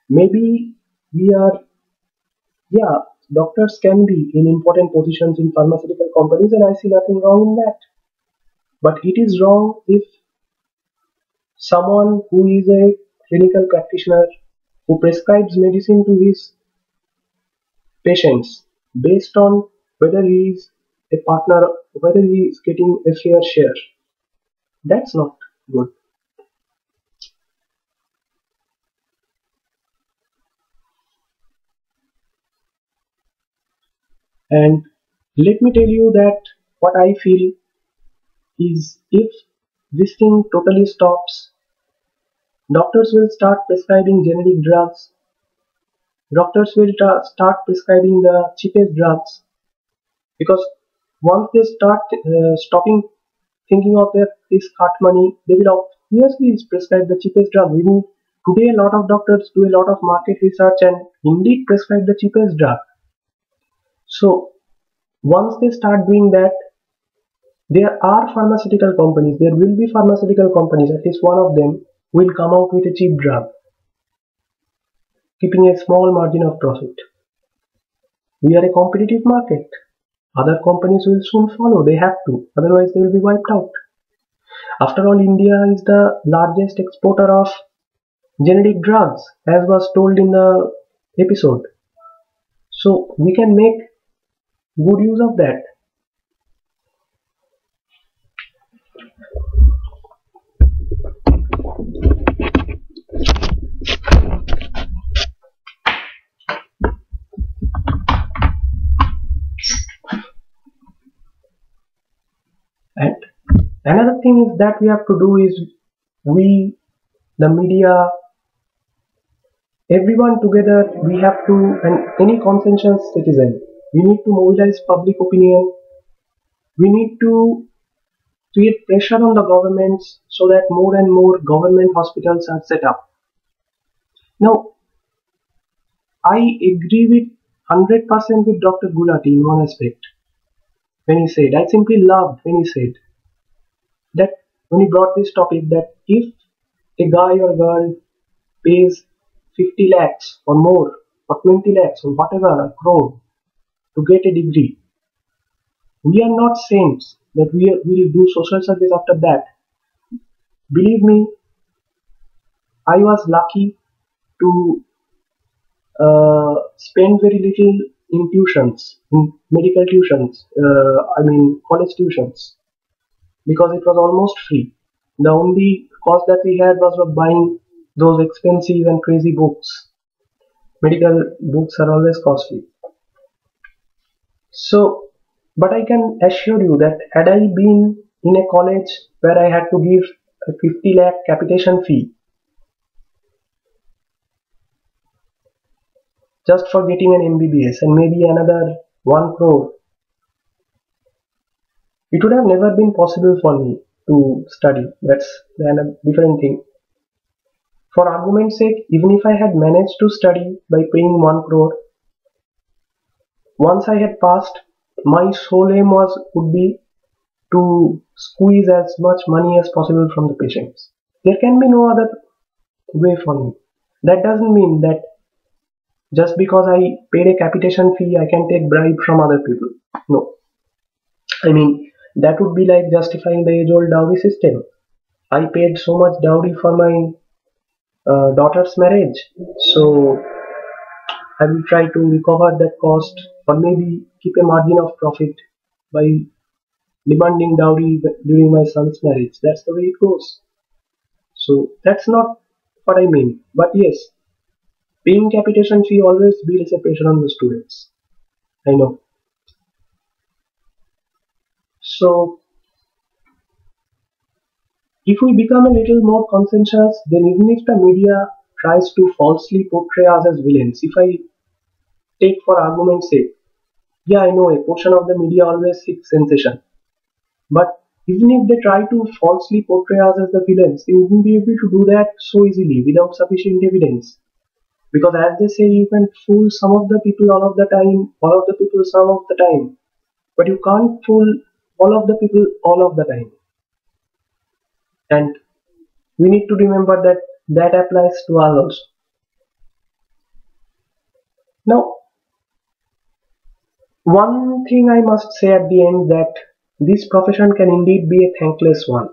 Maybe we are, yeah, doctors can be in important positions in pharmaceutical companies, and I see nothing wrong in that. But it is wrong if someone who is a clinical practitioner who prescribes medicine to his patients based on whether he is a partner, whether he is getting a fair share. That's not good. And let me tell you that what I feel is if this thing totally stops, doctors will start prescribing generic drugs, doctors will start prescribing the cheapest drugs because once they start stopping thinking of their this cut money, they will obviously prescribe the cheapest drug. Even today, a lot of doctors do a lot of market research and indeed prescribe the cheapest drug. So once they start doing that, there are pharmaceutical companies, there will be pharmaceutical companies, at least one of them will come out with a cheap drug, keeping a small margin of profit. We are a competitive market. Other companies will soon follow, they have to, otherwise they will be wiped out. After all, India is the largest exporter of generic drugs, as was told in the episode. So we can make good use of that. And another thing is that we have to do is we, the media, everyone together, we have to, and any conscientious citizen, we need to mobilize public opinion. We need to create pressure on the governments so that more and more government hospitals are set up. Now, I agree with 100% with Dr. Gulati in one aspect. When he said, I simply loved when he said that when he brought this topic that if a guy or girl pays 50 lakhs or more or 20 lakhs or whatever a crore to get a degree, we are not saints that we will do social service after that. Believe me, I was lucky to spend very little in tuitions, in medical tuitions, I mean college tuitions, because it was almost free. The only cost that we had was of buying those expensive and crazy books. Medical books are always costly. So, but I can assure you that had I been in a college where I had to give a 50 lakh capitation fee just for getting an MBBS and maybe another 1 crore, it would have never been possible for me to study. That's a different thing. For argument's sake, even if I had managed to study by paying 1 crore, once I had passed, my sole aim would be to squeeze as much money as possible from the patients. There can be no other way for me. That doesn't mean that just because I paid a capitation fee, I can take bribe from other people. No. I mean, that would be like justifying the age-old dowry system. I paid so much dowry for my daughter's marriage, so I will try to recover that cost or maybe keep a margin of profit by demanding dowry during my son's marriage. That's the way it goes. So that's not what I mean. But yes, paying capitation fee always builds a pressure on the students. I know. So if we become a little more conscientious, then even if the media tries to falsely portray us as villains, if I take for argument's sake, yeah, I know a portion of the media always seeks sensation. But even if they try to falsely portray us as the villains, they wouldn't be able to do that so easily without sufficient evidence. Because as they say, you can fool some of the people all of the time, all of the people some of the time. But you can't fool all of the people all of the time. And we need to remember that that applies to us also. Now, one thing I must say at the end, that this profession can indeed be a thankless one.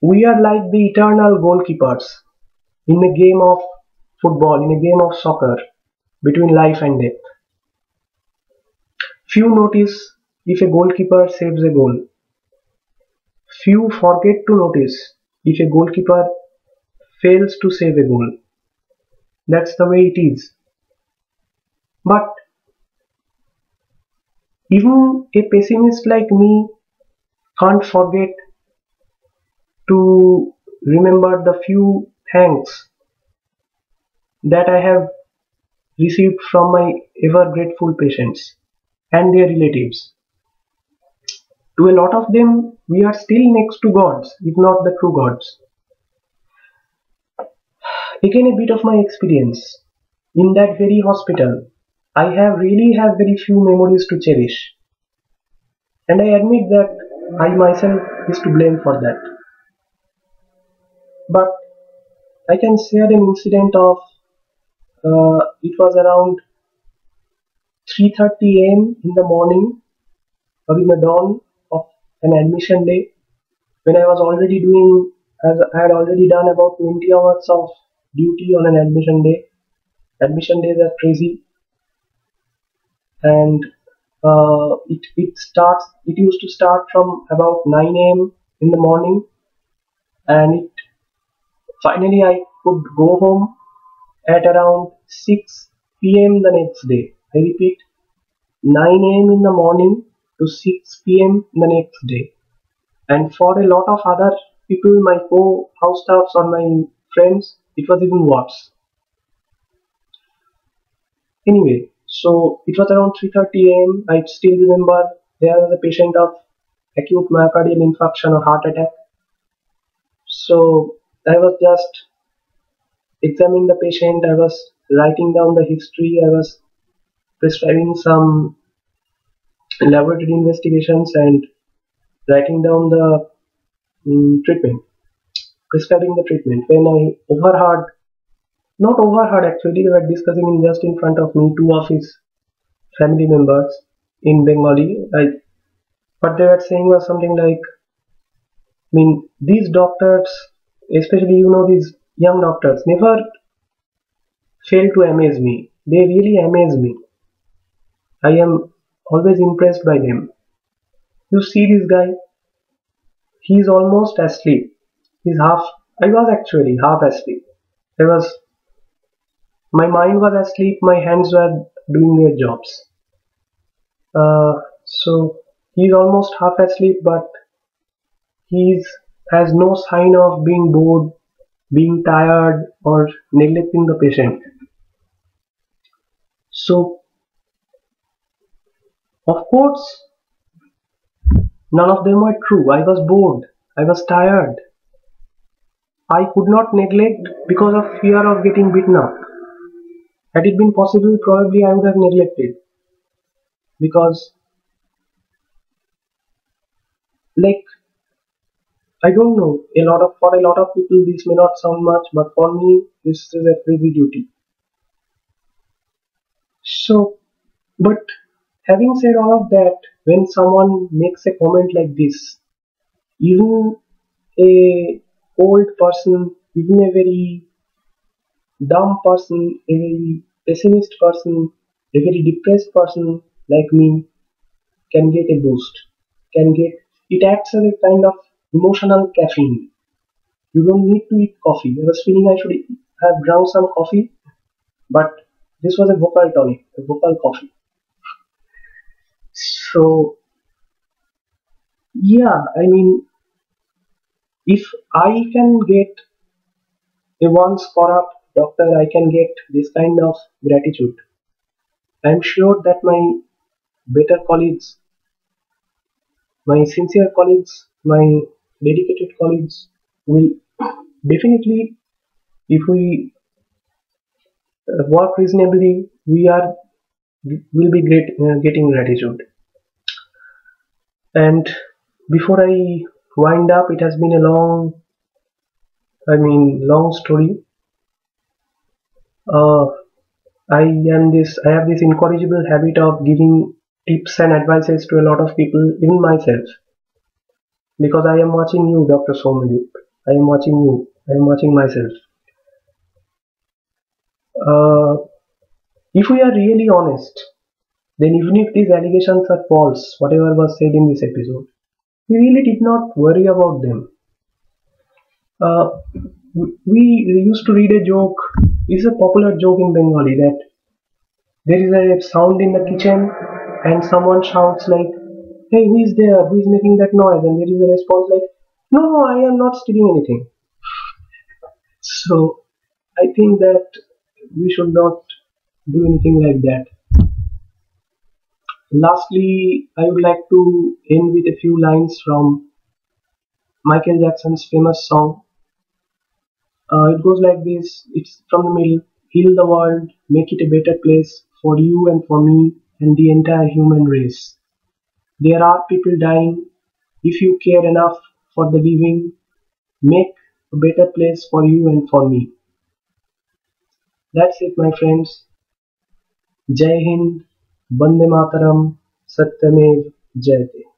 We are like the eternal goalkeepers in a game of football, in a game of soccer, between life and death. Few notice if a goalkeeper saves a goal. Few forget to notice if a goalkeeper fails to save a goal. That's the way it is. But even a pessimist like me can't forget to remember the few thanks that I have received from my ever grateful patients and their relatives. To a lot of them, we are still next to gods, if not the true gods. Again, a bit of my experience. In that very hospital, I have really have very few memories to cherish. And I admit that I myself is to blame for that. But I can share an incident of it was around 3:30 a.m. in the morning or in the dawn of an admission day, when I was already doing, as I had already done about 20 hours of duty on an admission day. Admission days are crazy, and it used to start from about 9 a.m. in the morning, and it finally I could go home at around 6 p.m. the next day. I repeat, 9 a.m. in the morning to 6 p.m. the next day. And for a lot of other people, my co-house staffs or my friends, it was even worse. Anyway, so it was around 3:30 a.m. I still remember there was a patient of acute myocardial infarction or heart attack. So I was just examining the patient, I was writing down the history, I was prescribing some laboratory investigations and writing down the treatment, prescribing the treatment. When I overheard, not overheard actually, they were discussing just in front of me, two of his family members in Bengali. What they were saying was something like, I mean, these doctors, especially these young doctors, never fail to amaze me. They really amaze me. I am always impressed by them. You see this guy, he is almost asleep. He's half, I was actually half asleep. I was, my mind was asleep, my hands were doing their jobs. So he's almost half asleep, but he has no sign of being bored, being tired, or neglecting the patient. So, of course, none of them were true. I was bored. I was tired. I could not neglect because of fear of getting beaten up. Had it been possible, probably I would have neglected. Because, like, I don't know, for a lot of people this may not sound much, but for me this is a crazy duty. So, but having said all of that, when someone makes a comment like this, even a old person, even a very dumb person, a very pessimist person, a very depressed person like me can get a boost, can get, it acts as a kind of emotional caffeine. You don't need to eat coffee. I was feeling I should have drunk some coffee, but this was a vocal tonic, a vocal coffee. So yeah, I mean, if I can get a once corrupt doctor, I can get this kind of gratitude. I'm sure that my better colleagues, my sincere colleagues, my dedicated colleagues will definitely, if we work reasonably, we are will be great getting gratitude. And before I wind up, it has been a long story. Uh, I have this incorrigible habit of giving tips and advices to a lot of people, even myself, because I am watching you, Dr. Soumyadeep. I am watching you. I am watching myself. Uh, if we are really honest, then even if these allegations are false, whatever was said in this episode, we really did not worry about them. Uh, we used to read a joke. It's a popular joke in Bengali that there is a sound in the kitchen and someone shouts like, "Hey, who is there? Who is making that noise?" And there is a response like, "No, no, I am not stealing anything." So I think that we should not do anything like that. Lastly, I would like to end with a few lines from Michael Jackson's famous song. It goes like this. It's from the middle. Heal the world, make it a better place for you and for me and the entire human race. There are people dying. If you care enough for the living, make a better place for you and for me. That's it, my friends. Jai Hind, Bande Mataram, Satyamev Jayate.